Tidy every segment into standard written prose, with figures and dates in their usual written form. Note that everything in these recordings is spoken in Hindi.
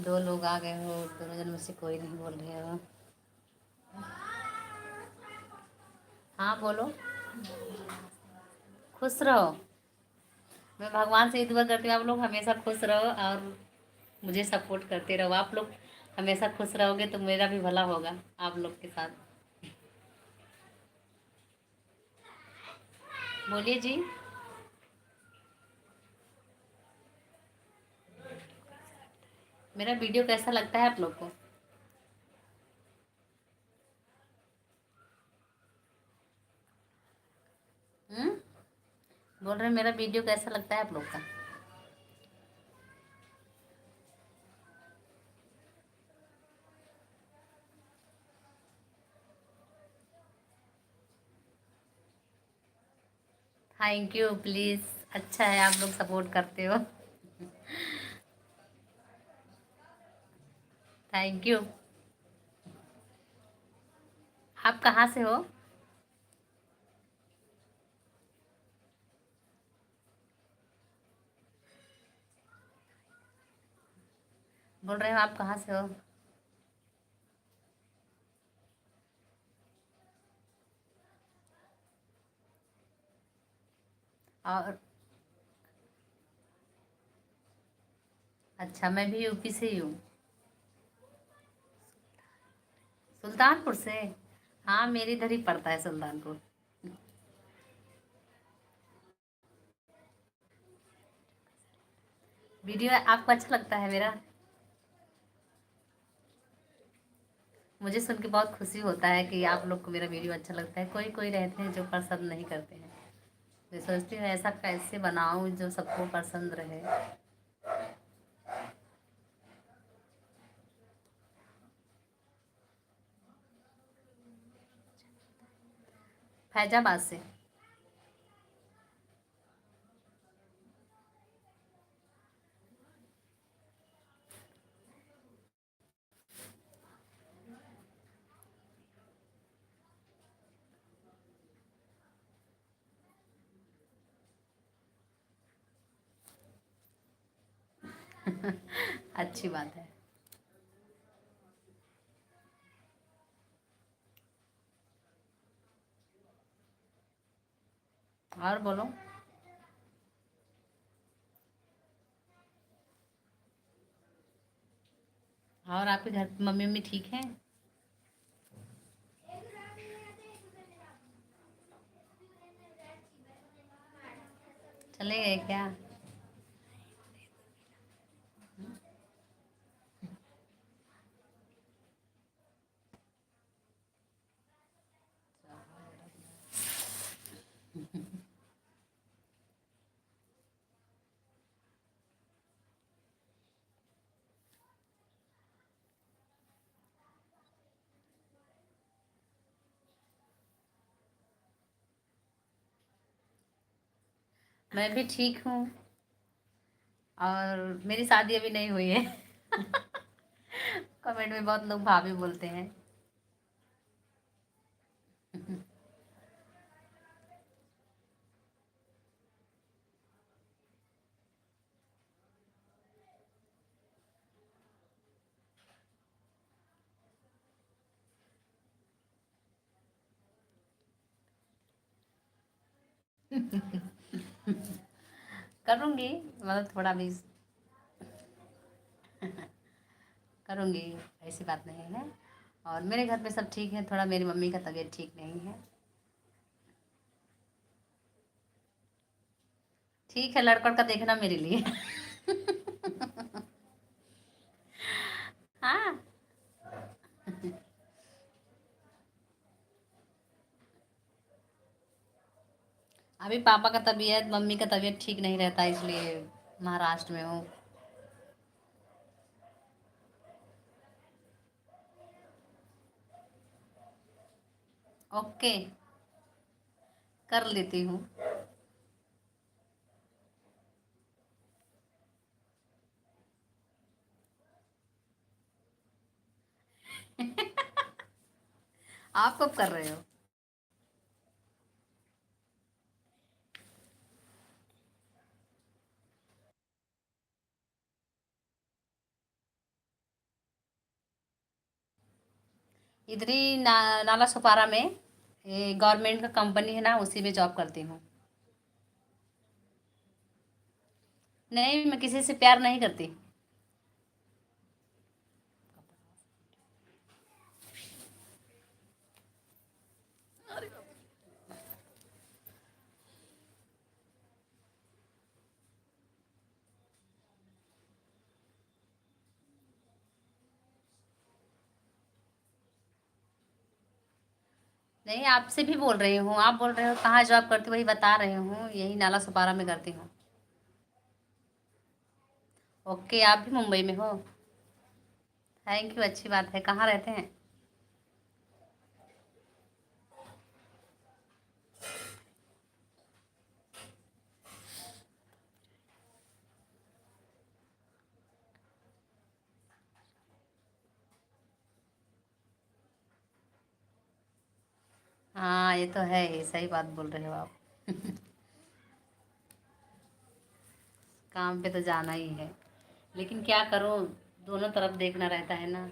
दो लोग आ गए हो, दोनों जन में से कोई नहीं बोल रहे हो। हाँ बोलो। खुश रहो। मैं भगवान से ही दुआ करती हूँ आप लोग हमेशा खुश रहो और मुझे सपोर्ट करते रहो। आप लोग हमेशा खुश रहोगे तो मेरा भी भला होगा आप लोग के साथ। बोलिए जी। मेरा वीडियो कैसा लगता है आप लोग को? हम्म। बोल रहे हैं मेरा वीडियो कैसा लगता है आप लोग का? Thank you please. अच्छा है आप लोग सपोर्ट करते हो। Thank you. आप कहाँ से हो? बोल रहे हो आप कहाँ से हो? और अच्छा मैं भी यूपी से ही हूँ। सुल्तानपुर से। हाँ मेरी इधर ही पड़ता है सुल्तानपुर। वीडियो आपको अच्छा लगता है मेरा? मुझे सुन के बहुत खुशी होता है कि आप लोग को मेरा वीडियो अच्छा लगता है। कोई कोई रहते हैं जो पसंद नहीं करते हैं। मैं सोचती हूँ ऐसा कैसे बनाऊँ जो सबको पसंद रहे। फैजाबाद से। अच्छी बात है। और बोलो। और आपके घर पे मम्मी मम्मी ठीक है? चले गए क्या? मैं भी ठीक हूँ। और मेरी शादी अभी नहीं हुई है। कमेंट में बहुत लोग भाभी बोलते हैं। करूँगी। मतलब थोड़ा भी करूँगी। ऐसी बात नहीं है। और मेरे घर पे सब ठीक है, थोड़ा मेरी मम्मी का तबीयत ठीक नहीं है। ठीक है लड़कों का देखना मेरे लिए। हाँ। अभी पापा का तबीयत मम्मी का तबीयत ठीक नहीं रहता इसलिए महाराष्ट्र में हूँ। ओके। कर लेती हूँ। आप कब कर रहे हो? इधर ही नाला सुपारा में, ये गवर्नमेंट का कंपनी है ना, उसी में जॉब करती हूँ। नहीं, मैं किसी से प्यार नहीं करती। नहीं, आपसे भी बोल रही हूँ, आप बोल रहे हो कहाँ जॉब करती हो, वही बता रही हूँ, यही नाला सुपारा में करती हूँ। ओके, आप भी मुंबई में हो? थैंक यू, अच्छी बात है। कहाँ रहते हैं? हाँ, ये तो है ही, सही बात बोल रहे हो आप। काम पे तो जाना ही है, लेकिन क्या करो, दोनों तरफ देखना रहता है ना।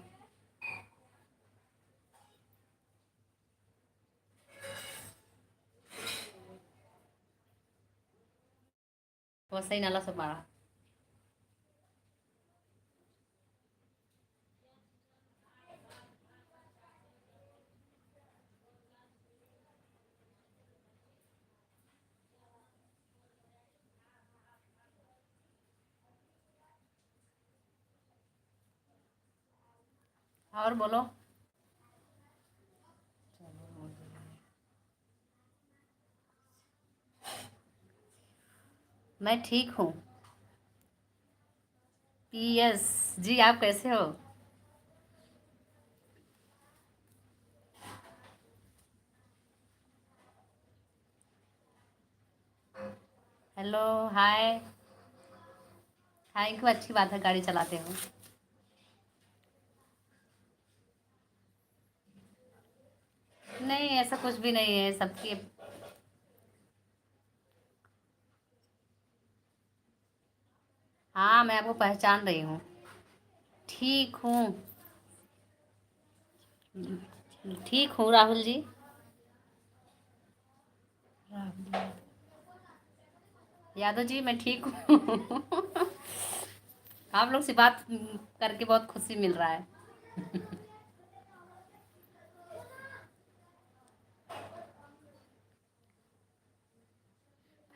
वो सही नाला सुपारा। और बोलो। मैं ठीक हूँ। यस। जी, आप कैसे हो? हेलो। हाय। थैंक यू, अच्छी बात है, गाड़ी चलाते हो। नहीं, ऐसा कुछ भी नहीं है, सबकी। हाँ, मैं आपको पहचान रही हूँ। ठीक हूँ। ठीक हूँ राहुल जी। यादव जी, मैं ठीक हूँ। आप लोग से बात करके बहुत खुशी मिल रहा है।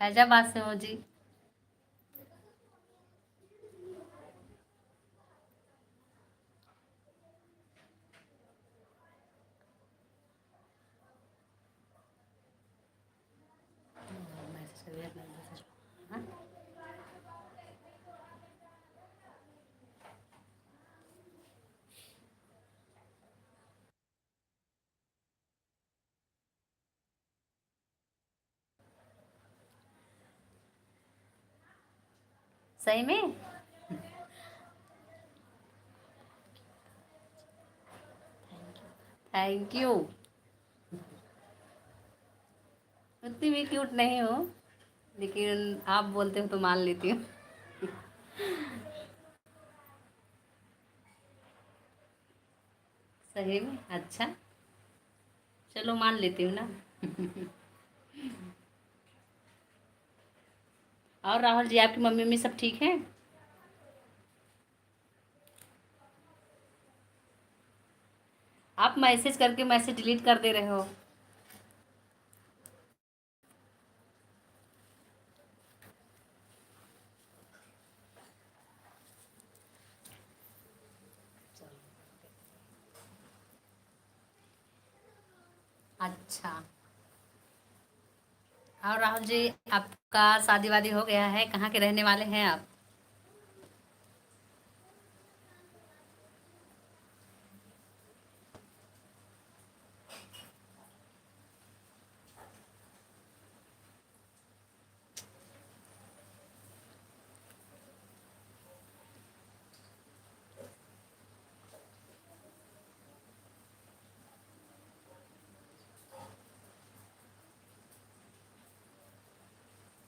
फैजाबाद से हो जी। सही में। Thank you. उतनी भी क्यूट नहीं हो, लेकिन आप बोलते हो तो मान लेती हूँ। सही में? अच्छा। चलो, मान लेती हूँ ना। और राहुल जी, आपकी मम्मी मम्मी सब ठीक है? आप मैसेज करके मैसेज डिलीट कर दे रहे हो। अच्छा। और राहुल जी, आपका शादी वादी हो गया है? कहाँ के रहने वाले हैं आप?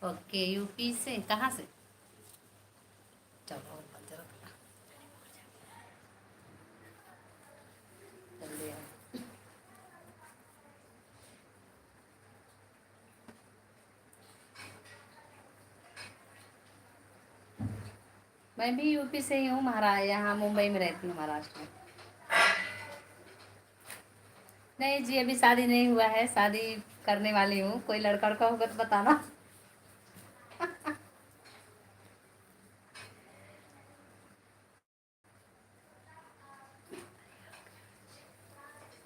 ओके, यूपी से कहाँ से? चलो, जरा जल्दी आओ। मैं भी यूपी से ही हूँ, महाराज यहाँ मुंबई में रहती हूँ, महाराष्ट्र में। नहीं जी, अभी शादी नहीं हुआ है, शादी करने वाली हूँ। कोई लड़का उड़का होगा तो बताना।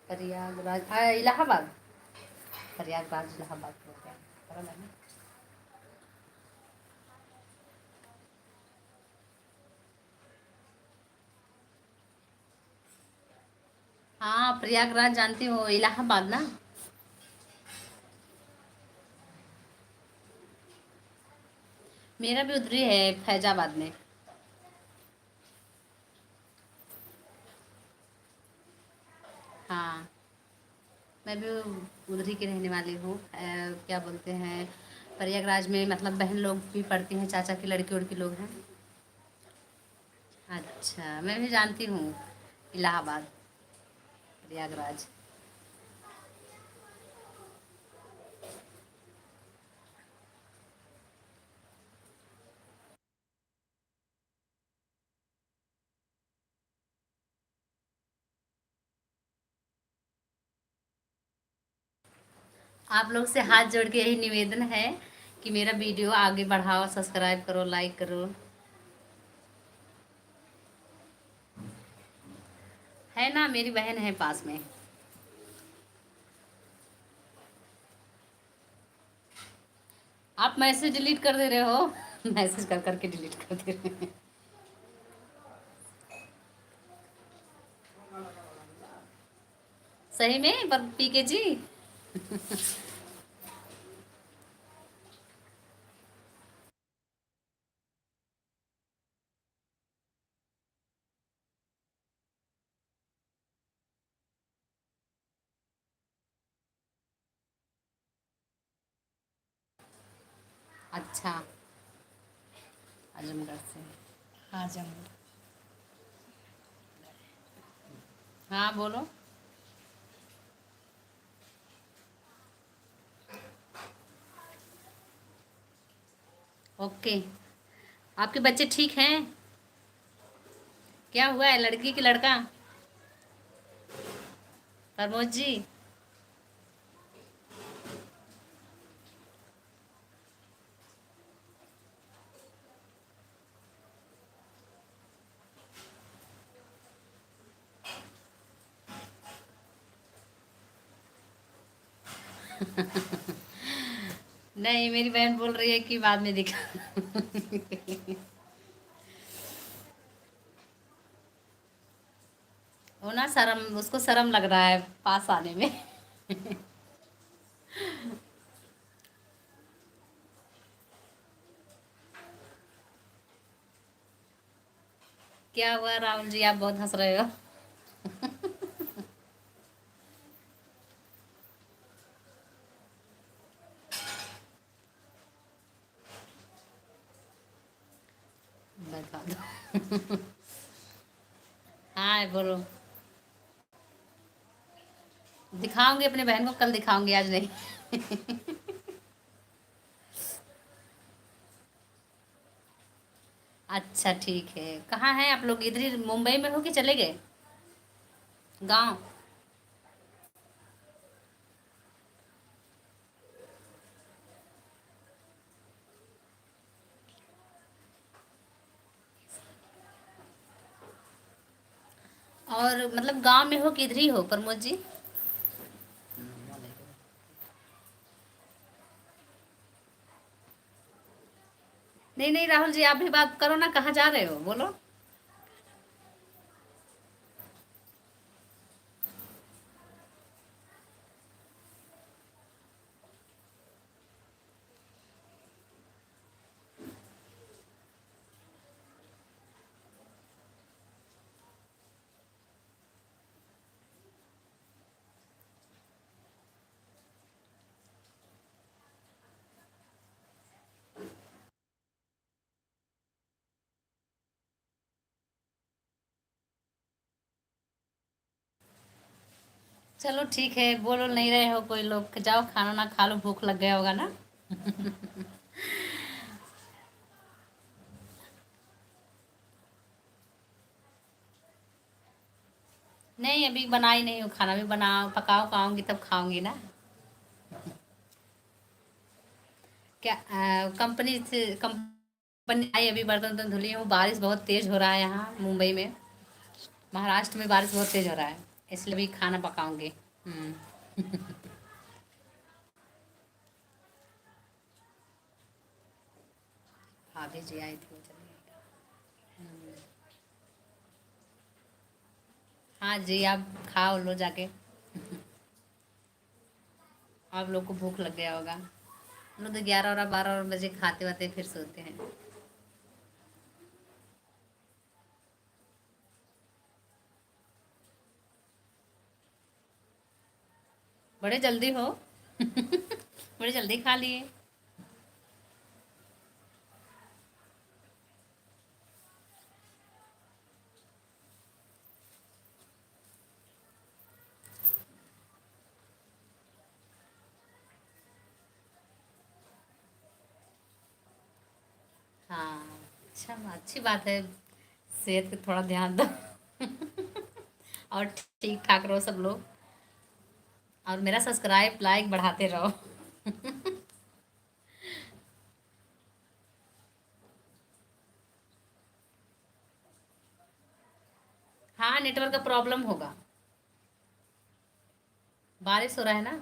प्रयागराज इलाहाबाद। प्रयागराज इलाहाबाद बोलते हैं, बराबर है। हाँ, प्रयागराज जानती हो, इलाहाबाद ना। मेरा भी उधर ही है, फैजाबाद में। हाँ, मैं भी उधर ही की रहने वाली हूँ। क्या बोलते हैं, प्रयागराज में मतलब बहन लोग भी पढ़ती हैं, चाचा की लड़की उड़की लोग हैं। अच्छा, मैं भी जानती हूँ इलाहाबाद, प्रयागराज। आप लोग से हाथ जोड़ के यही निवेदन है कि मेरा वीडियो आगे बढ़ाओ, सब्सक्राइब करो, लाइक करो। है ना, मेरी बहन है पास में। आप मैसेज डिलीट कर दे रहे हो। मैसेज कर करके डिलीट कर दे रहे हैं। सही में पर पीके जी। अच्छा, आजमगढ़ से। आजमगढ़। हाँ बोलो। ओके। आपके बच्चे ठीक हैं? क्या हुआ है, लड़की की लड़का? प्रमोद जी। नहीं, मेरी बहन बोल रही है कि बाद में दिखा। वो ना शर्म, उसको शर्म लग रहा है पास आने में। क्या हुआ राहुल जी, आप बहुत हंस रहे हो। बता दो। हाँ बोलो। दिखाऊंगी अपनी बहन को, कल दिखाऊंगी, आज नहीं। अच्छा ठीक है। कहाँ हैं आप लोग, इधर ही मुंबई में हो कि चले गए गांव? और मतलब गांव में हो कि इधर ही हो प्रमोद जी? नहीं नहीं राहुल जी, आप भी बात करो ना, कहाँ जा रहे हो बोलो। चलो ठीक है, बोलो नहीं रहे हो कोई लोग, जाओ खाना ना खा लो, भूख लग गया होगा ना। नहीं, अभी बनाई नहीं हूँ खाना, भी बनाओ पकाओ खाऊंगी तब खाऊंगी ना। क्या कंपनी से कंपनी आई, अभी बर्तन वर्तन धुली हूँ। बारिश बहुत तेज हो रहा है यहाँ मुंबई में। महाराष्ट्र में बारिश बहुत तेज हो रहा है, इसलिए भी खाना पकाऊंगी। हम्म। भाभी जी आई थी, वो चली गई। हाँ जी, आप खाओ लो जाके। आप लोग को भूख लग गया होगा। हम लोग तो 11 और 12 बजे खाते वाते फिर सोते हैं। बड़े जल्दी हो। बड़े जल्दी खा लिए। हाँ, अच्छा, अच्छी बात है। सेहत पे थोड़ा ध्यान दो। और ठीक ठाक रहो सब लोग। और मेरा सब्सक्राइब लाइक बढ़ाते रहो। हाँ, नेटवर्क का प्रॉब्लम होगा। बारिश हो रहा है ना।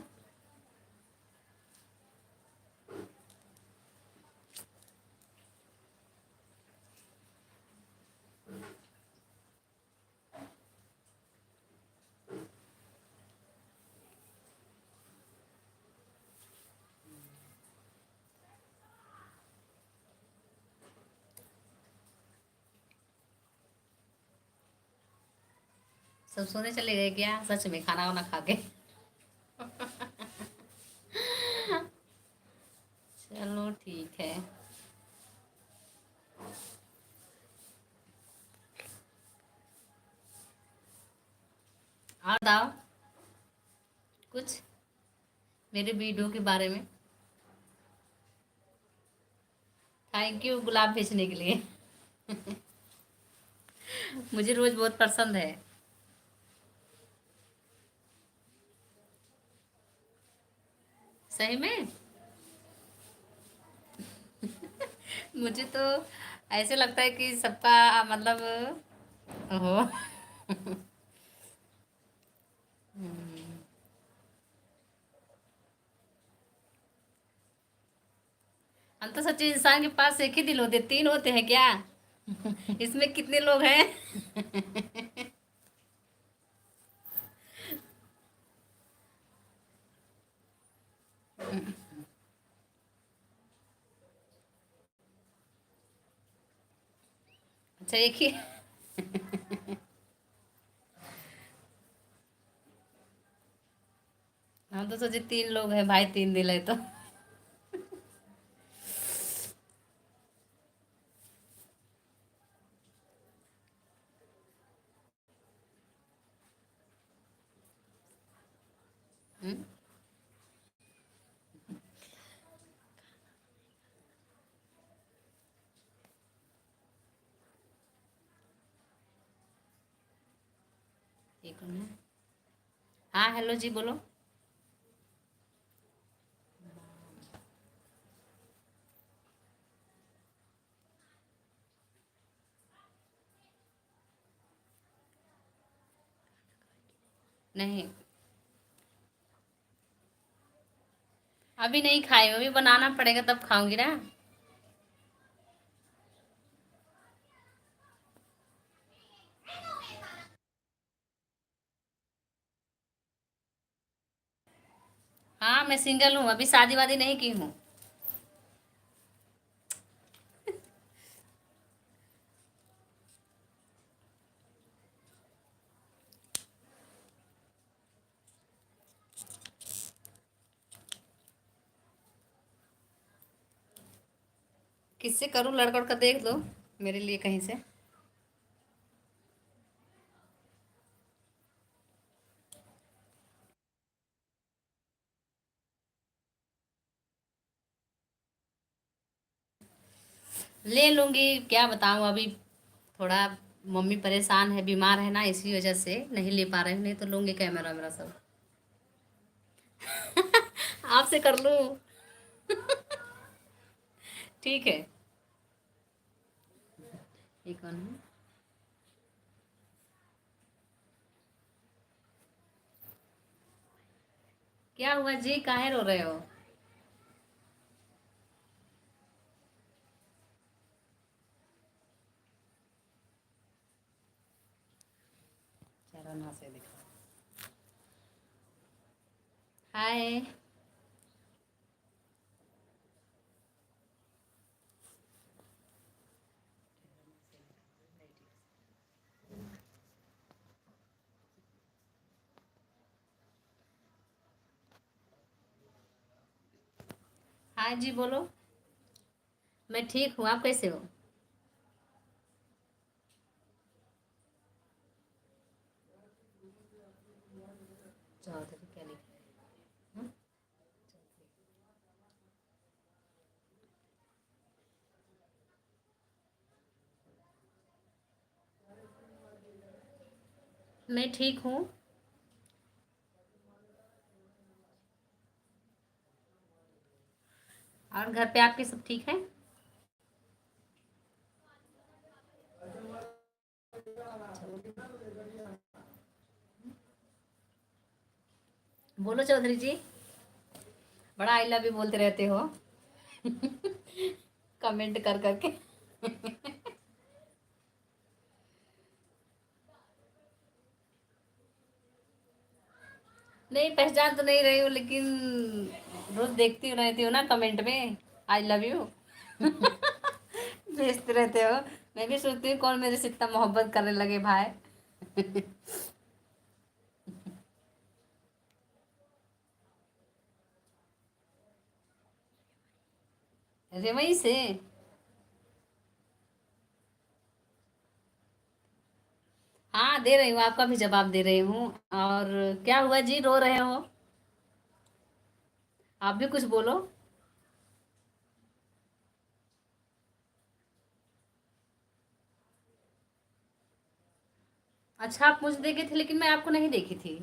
सब सोने चले गए क्या सच में खाना वाना खा के? चलो ठीक है। और बताओ कुछ मेरे वीडियो के बारे में। थैंक यू गुलाब भेजने के लिए। मुझे रोज बहुत पसंद है। सही में। मुझे तो ऐसे लगता है कि सबका मतलब। ओहो। हम तो सच्चे इंसान के पास एक ही दिल होते, तीन होते हैं क्या? इसमें कितने लोग हैं? अच्छा, एक ही। हम तो सोचे तीन लोग हैं भाई, तीन दिल है तो। हम्म, ये कौन है? हाँ, हेलो जी, बोलो। नहीं, अभी नहीं खाई, अभी बनाना पड़ेगा तब खाऊंगी ना। हाँ, मैं सिंगल हूँ, अभी शादी वादी नहीं की हूँ। किससे करूँ, लड़का उड़का देख दो मेरे लिए कहीं से। ले लूंगी, क्या बताऊँ अभी। थोड़ा मम्मी परेशान है, बीमार है ना, इसी वजह से नहीं ले पा रहे हैं, नहीं तो लूंगी कैमरा मेरा सब। आपसे कर लूं? ठीक है। ये कौन है? क्या हुआ जी, काहे रो रहे हो? चलो ना से दिखा। हाय। हाय जी बोलो। मैं ठीक हूँ, आप कैसे हो? चौधरी क्या लिखा है? हाँ? मैं ठीक हूँ। और घर पे आपके सब ठीक है? बोलो चौधरी जी। बड़ा आई लव यू बोलते रहते हो। कमेंट कर करके। नहीं, पहचान तो नहीं रही हूँ, लेकिन रोज देखती रहती हूँ ना कमेंट में, आई लव यू। भेजते रहते हो। मैं भी सोचती हूँ कौन मेरे से इतना मोहब्बत करने लगे भाई। अरे वहीं से। हाँ, दे रही हूँ, आपका भी जवाब दे रही हूँ। और क्या हुआ जी, रो रहे हो? आप भी कुछ बोलो। अच्छा, आप मुझे देखे थे लेकिन मैं आपको नहीं देखी थी।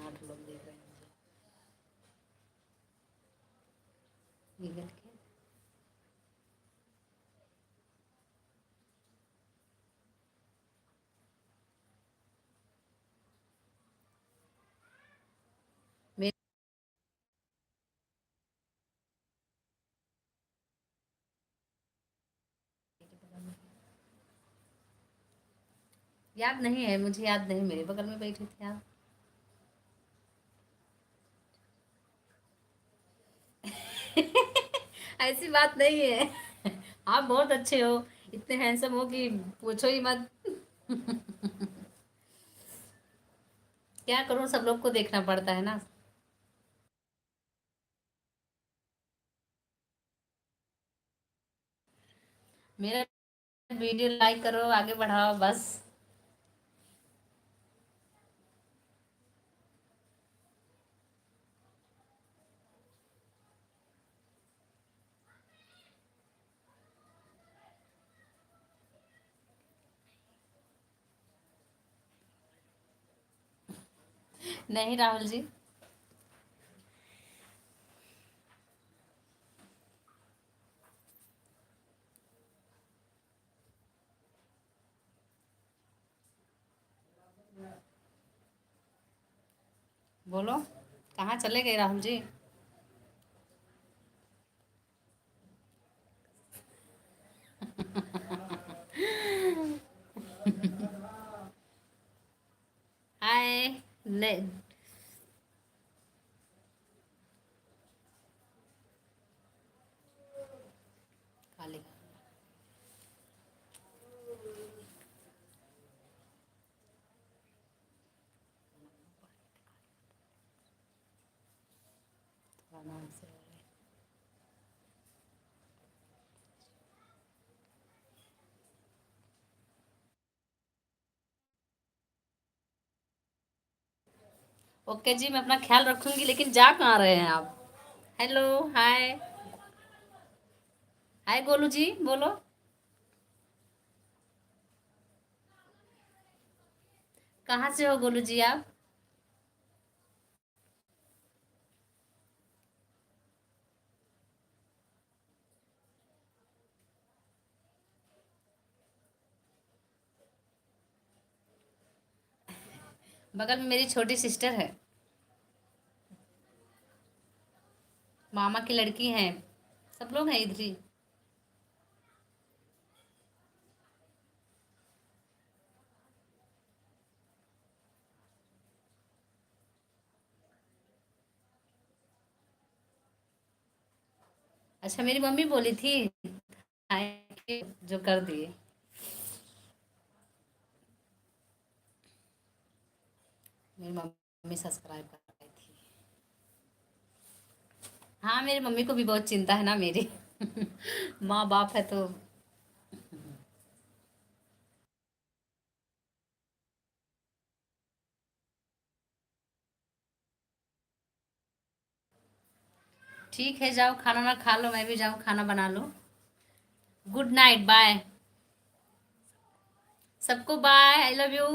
आठ लोग देख रहे हैं मुझे। ये गलत क्या? मेरे याद नहीं है, मुझे याद नहीं, मेरे बगल में बैठे थे आप। ऐसी बात नहीं है। आप बहुत अच्छे हो, इतने हैंडसम हो कि पूछो ही मत। क्या करूं, सब लोग को देखना पड़ता है ना। मेरा वीडियो लाइक करो, आगे बढ़ाओ बस। नहीं राहुल जी। बोलो, कहाँ चले गए राहुल जी? हाय। नहीं। काले का नाम से। ओके जी, मैं अपना ख्याल रखूंगी, लेकिन जा कहाँ रहे हैं आप? हेलो। हाय। हाय गोलू जी, बोलो। कहाँ से हो गोलू जी आप? बगल में मेरी छोटी सिस्टर है। मामा की लड़की है। सब लोग हैं इधर ही। अच्छा, मेरी मम्मी बोली थी। हाय। जो कर दिए। मेरी मम्मी सब्सक्राइब कर रही थी। हाँ, मेरी मम्मी को भी बहुत चिंता है ना मेरी। माँ बाप है तो। ठीक है, जाओ खाना ना खा लो, मैं भी जाऊँ खाना बना लो। Good night, bye. सबको बाय, आई लव यू।